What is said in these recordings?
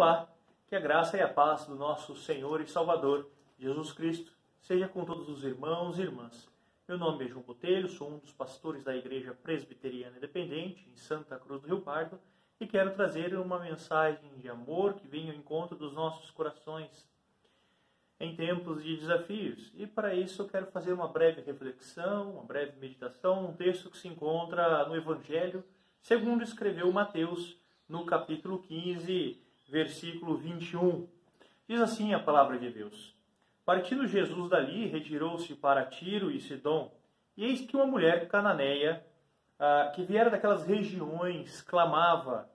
Olá, que a graça e a paz do nosso Senhor e Salvador, Jesus Cristo, seja com todos os irmãos e irmãs. Meu nome é João Botelho, sou um dos pastores da Igreja Presbiteriana Independente, em Santa Cruz do Rio Pardo, e quero trazer uma mensagem de amor que venha ao encontro dos nossos corações em tempos de desafios. E para isso eu quero fazer uma breve reflexão, uma breve meditação, um texto que se encontra no Evangelho, segundo escreveu Mateus, no capítulo 15, versículo 21. Diz assim a palavra de Deus: Partindo Jesus dali, retirou-se para Tiro e Sidom, e eis que uma mulher cananeia, que viera daquelas regiões, clamava: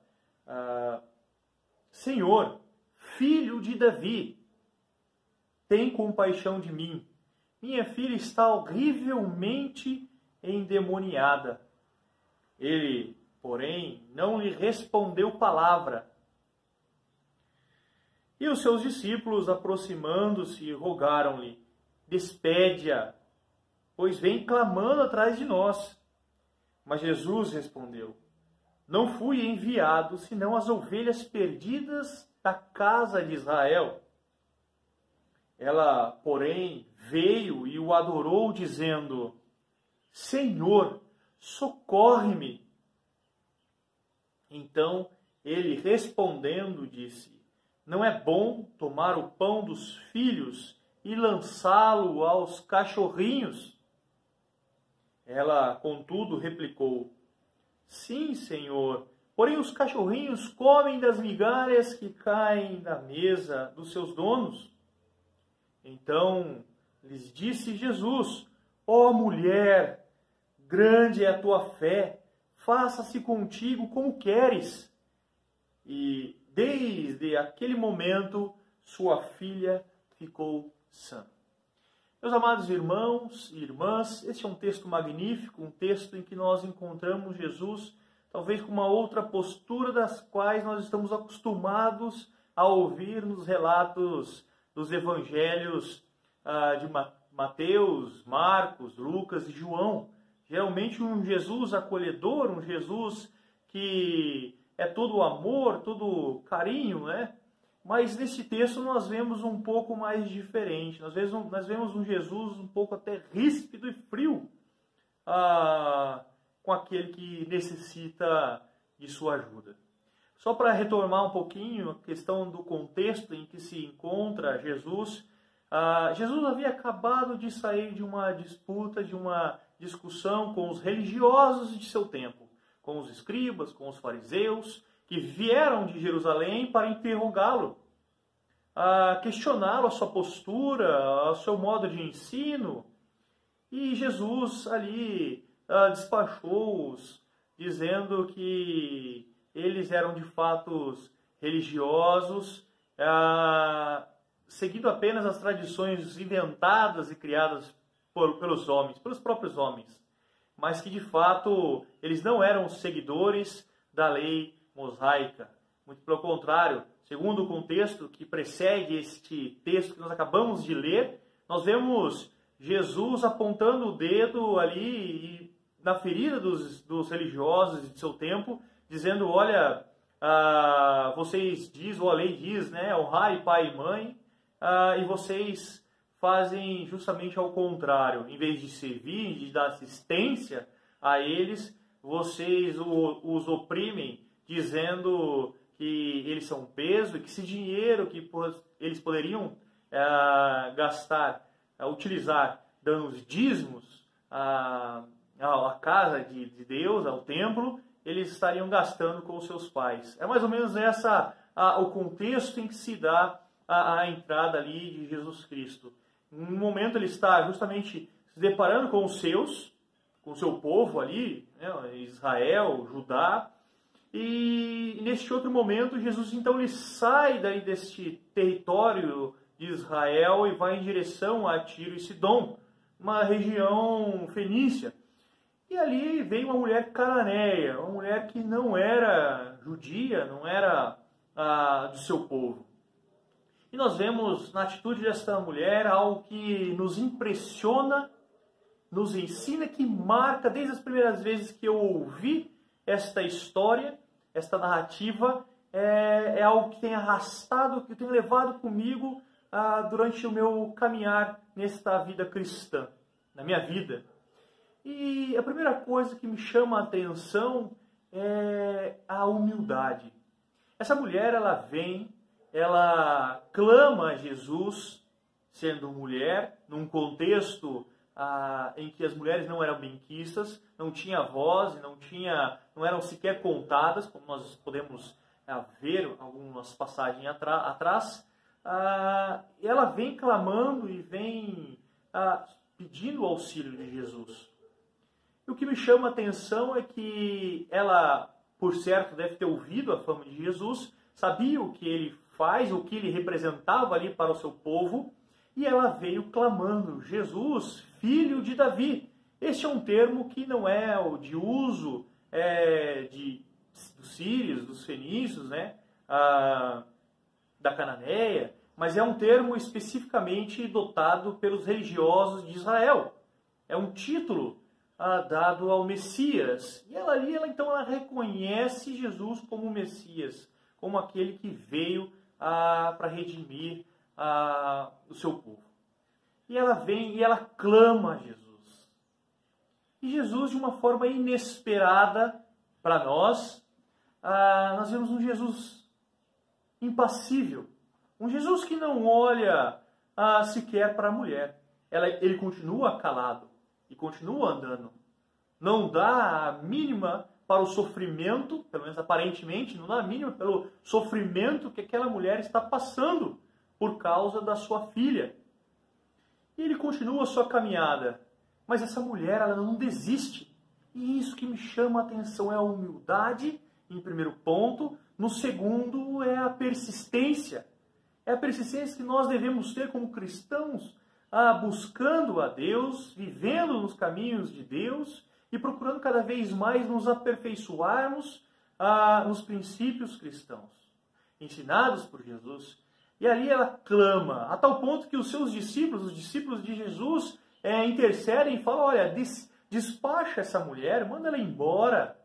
Senhor, filho de Davi, tem compaixão de mim. Minha filha está horrivelmente endemoniada. Ele, porém, não lhe respondeu palavra. E os seus discípulos, aproximando-se, rogaram-lhe: Despede-a, pois vem clamando atrás de nós. Mas Jesus respondeu: Não fui enviado senão as ovelhas perdidas da casa de Israel. Ela, porém, veio e o adorou, dizendo: Senhor, socorre-me. Então ele, respondendo, disse: Não é bom tomar o pão dos filhos e lançá-lo aos cachorrinhos? Ela, contudo, replicou: Sim, Senhor, porém os cachorrinhos comem das migalhas que caem da mesa dos seus donos. Então lhes disse Jesus: Ó mulher, grande é a tua fé, faça-se contigo como queres. E desde aquele momento sua filha ficou sã. Meus amados irmãos e irmãs, este é um texto magnífico, um texto em que nós encontramos Jesus, talvez com uma outra postura das quais nós estamos acostumados a ouvir nos relatos dos evangelhos de Mateus, Marcos, Lucas e João. Geralmente um Jesus acolhedor, um Jesus que é todo amor, todo carinho, né? Mas nesse texto nós vemos um pouco mais diferente. Nós vemos um Jesus um pouco até ríspido e frio com aquele que necessita de sua ajuda. Só para retomar um pouquinho a questão do contexto em que se encontra Jesus, Jesus havia acabado de sair de uma disputa, de uma discussão com os religiosos de seu tempo, com os escribas, com os fariseus, que vieram de Jerusalém para interrogá-lo, questioná-lo, a sua postura, o seu modo de ensino. E Jesus ali despachou-os, dizendo que eles eram de fato religiosos, seguindo apenas as tradições inventadas e criadas pelos homens, pelos próprios homens, mas que de fato eles não eram seguidores da lei mosaica. Muito pelo contrário, segundo o contexto que precede este texto que nós acabamos de ler, nós vemos Jesus apontando o dedo ali na ferida dos religiosos de seu tempo, dizendo: olha, vocês dizem, ou a lei diz, né, honrai pai e mãe, e vocês fazem justamente ao contrário. Em vez de servir, de dar assistência a eles, vocês os oprimem, dizendo que eles são peso e que esse dinheiro que eles poderiam utilizar dando os dízimos à casa de Deus, ao templo, eles estariam gastando com os seus pais. É mais ou menos o contexto em que se dá a entrada ali de Jesus Cristo. Em um momento ele está justamente se deparando com os seus, com o seu povo ali, né, Israel, Judá, e neste outro momento Jesus então ele sai daí deste território de Israel e vai em direção a Tiro e Sidom, uma região fenícia. E ali vem uma mulher cananeia, uma mulher que não era judia, não era do seu povo. E nós vemos na atitude desta mulher algo que nos impressiona, nos ensina, que marca desde as primeiras vezes que eu ouvi esta história, esta narrativa, é algo que tem arrastado, que tem levado comigo durante o meu caminhar nesta vida cristã, na minha vida. E a primeira coisa que me chama a atenção é a humildade. Essa mulher, ela vem, ela clama a Jesus, sendo mulher, num contexto em que as mulheres não eram benquistas, não tinha voz, não eram sequer contadas, como nós podemos ver algumas passagens atrás. Ela vem clamando e vem pedindo o auxílio de Jesus. E o que me chama a atenção é que ela, por certo, deve ter ouvido a fama de Jesus, sabia o que ele faz, o que ele representava ali para o seu povo, e ela veio clamando: Jesus, filho de Davi. Este é um termo que não é o de uso dos sírios, dos fenícios, né? Da Cananeia, mas é um termo especificamente dotado pelos religiosos de Israel. É um título dado ao Messias. E ela reconhece Jesus como Messias, como aquele que veio para redimir o seu povo. E ela vem e ela clama a Jesus. E Jesus, de uma forma inesperada para nós vemos um Jesus impassível. Um Jesus que não olha sequer para a mulher. Ele continua calado e continua andando. Não dá a mínima para o sofrimento, pelo menos aparentemente, não dá a mínima pelo sofrimento que aquela mulher está passando por causa da sua filha. E ele continua a sua caminhada. Mas essa mulher, ela não desiste. E isso que me chama a atenção é a humildade, em primeiro ponto. No segundo, é a persistência. É a persistência que nós devemos ter como cristãos, buscando a Deus, vivendo nos caminhos de Deus e procurando cada vez mais nos aperfeiçoarmos nos princípios cristãos, ensinados por Jesus. E ali ela clama, a tal ponto que os seus discípulos, os discípulos de Jesus, intercedem e falam: olha, despacha essa mulher, manda ela embora.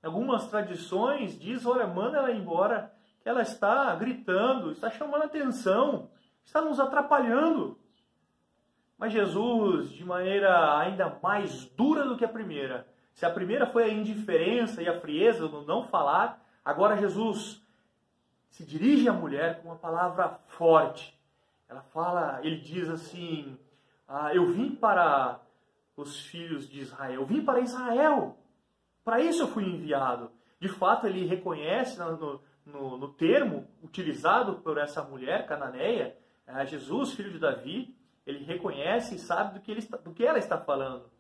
Algumas tradições diz: olha, manda ela embora, que ela está gritando, está chamando atenção, está nos atrapalhando. Mas Jesus, de maneira ainda mais dura do que a primeira, se a primeira foi a indiferença e a frieza no não falar, agora Jesus se dirige à mulher com uma palavra forte. Ele diz assim: eu vim para os filhos de Israel, eu vim para Israel, para isso eu fui enviado. De fato, ele reconhece no termo utilizado por essa mulher cananeia, Jesus, filho de Davi, ele reconhece e sabe do que ela está falando.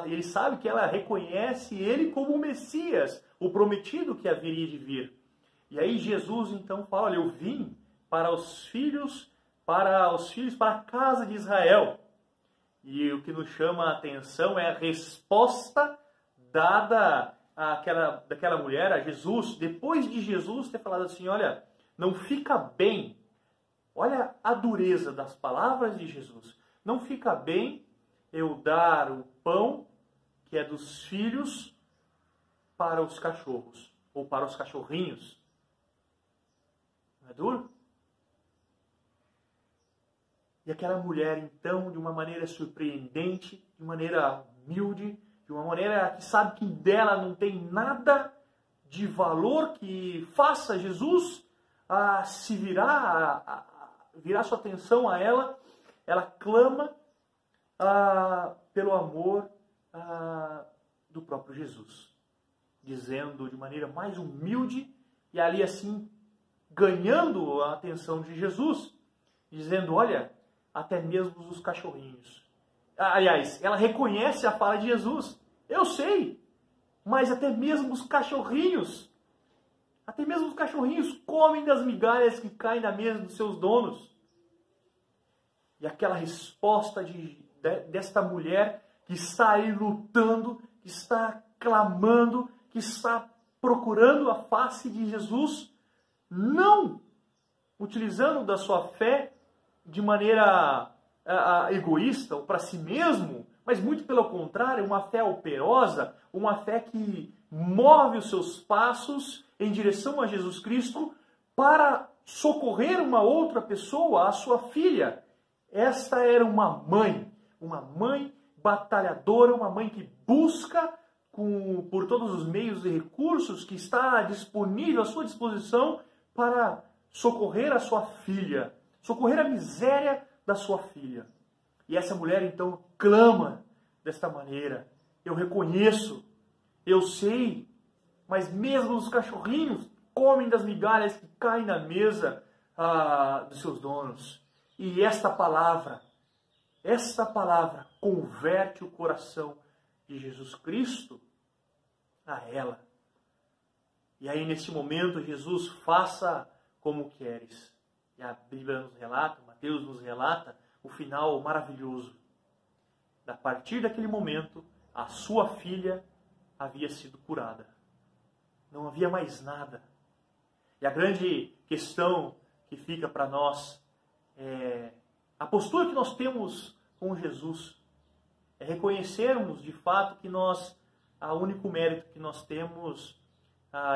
Ele sabe que ela reconhece ele como o Messias, o prometido que haveria de vir. E aí Jesus então fala: olha, eu vim para os filhos, para a casa de Israel. E o que nos chama a atenção é a resposta dada daquela mulher a Jesus, depois de Jesus ter falado assim: olha, não fica bem. Olha a dureza das palavras de Jesus. Não fica bem eu dar o pão, que é dos filhos, para os cachorros, ou para os cachorrinhos. Não é duro? E aquela mulher, então, de uma maneira surpreendente, de maneira humilde, de uma maneira que sabe que dela não tem nada de valor que faça Jesus se virar sua atenção a ela, ela clama pelo amor do próprio Jesus, dizendo de maneira mais humilde e ali assim ganhando a atenção de Jesus, dizendo: olha, até mesmo os cachorrinhos. Aliás, ela reconhece a fala de Jesus. Eu sei, mas até mesmo os cachorrinhos comem das migalhas que caem na mesa dos seus donos. E aquela resposta desta mulher que está aí lutando, que está clamando, que está procurando a face de Jesus, não utilizando da sua fé de maneira egoísta ou para si mesmo, mas muito pelo contrário, uma fé operosa, uma fé que move os seus passos em direção a Jesus Cristo para socorrer uma outra pessoa, a sua filha. Esta era uma mãe batalhadora, uma mãe que busca por todos os meios e recursos que está disponível à sua disposição para socorrer a sua filha, socorrer a miséria da sua filha. E essa mulher então clama desta maneira: eu reconheço, eu sei, mas mesmo os cachorrinhos comem das migalhas que caem na mesa dos seus donos. E esta palavra converte o coração de Jesus Cristo a ela. E aí neste momento Jesus: faça como queres. E a Bíblia nos relata, Mateus nos relata o final maravilhoso. A partir daquele momento, a sua filha havia sido curada. Não havia mais nada. E a grande questão que fica para nós é a postura que nós temos com Jesus. É reconhecermos de fato que o único mérito que nós temos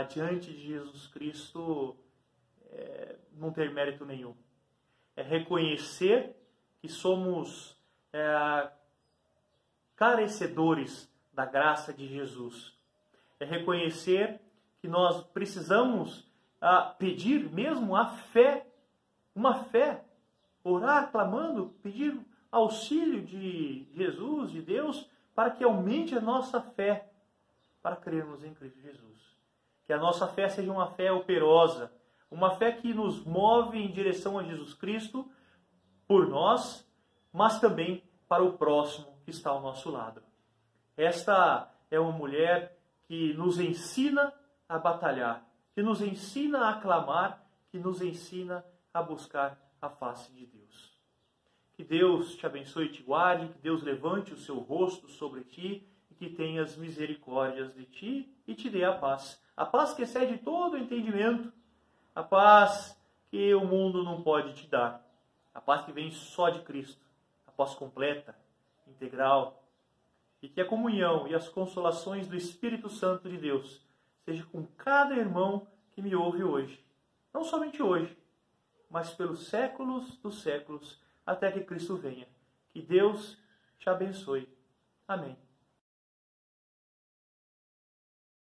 diante de Jesus Cristo é não ter mérito nenhum. É reconhecer que somos carecedores da graça de Jesus. É reconhecer que nós precisamos pedir mesmo a fé, uma fé, orar, clamando, pedir auxílio de Jesus, de Deus, para que aumente a nossa fé, para crermos em Cristo Jesus. Que a nossa fé seja uma fé operosa, uma fé que nos move em direção a Jesus Cristo, por nós, mas também para o próximo que está ao nosso lado. Esta é uma mulher que nos ensina a batalhar, que nos ensina a clamar, que nos ensina a buscar a face de Deus. Que Deus te abençoe e te guarde, que Deus levante o seu rosto sobre ti e que tenhas misericórdias de ti e te dê a paz. A paz que excede todo o entendimento, a paz que o mundo não pode te dar, a paz que vem só de Cristo, a paz completa, integral, e que a comunhão e as consolações do Espírito Santo de Deus seja com cada irmão que me ouve hoje. Não somente hoje, mas pelos séculos dos séculos, até que Cristo venha. Que Deus te abençoe. Amém.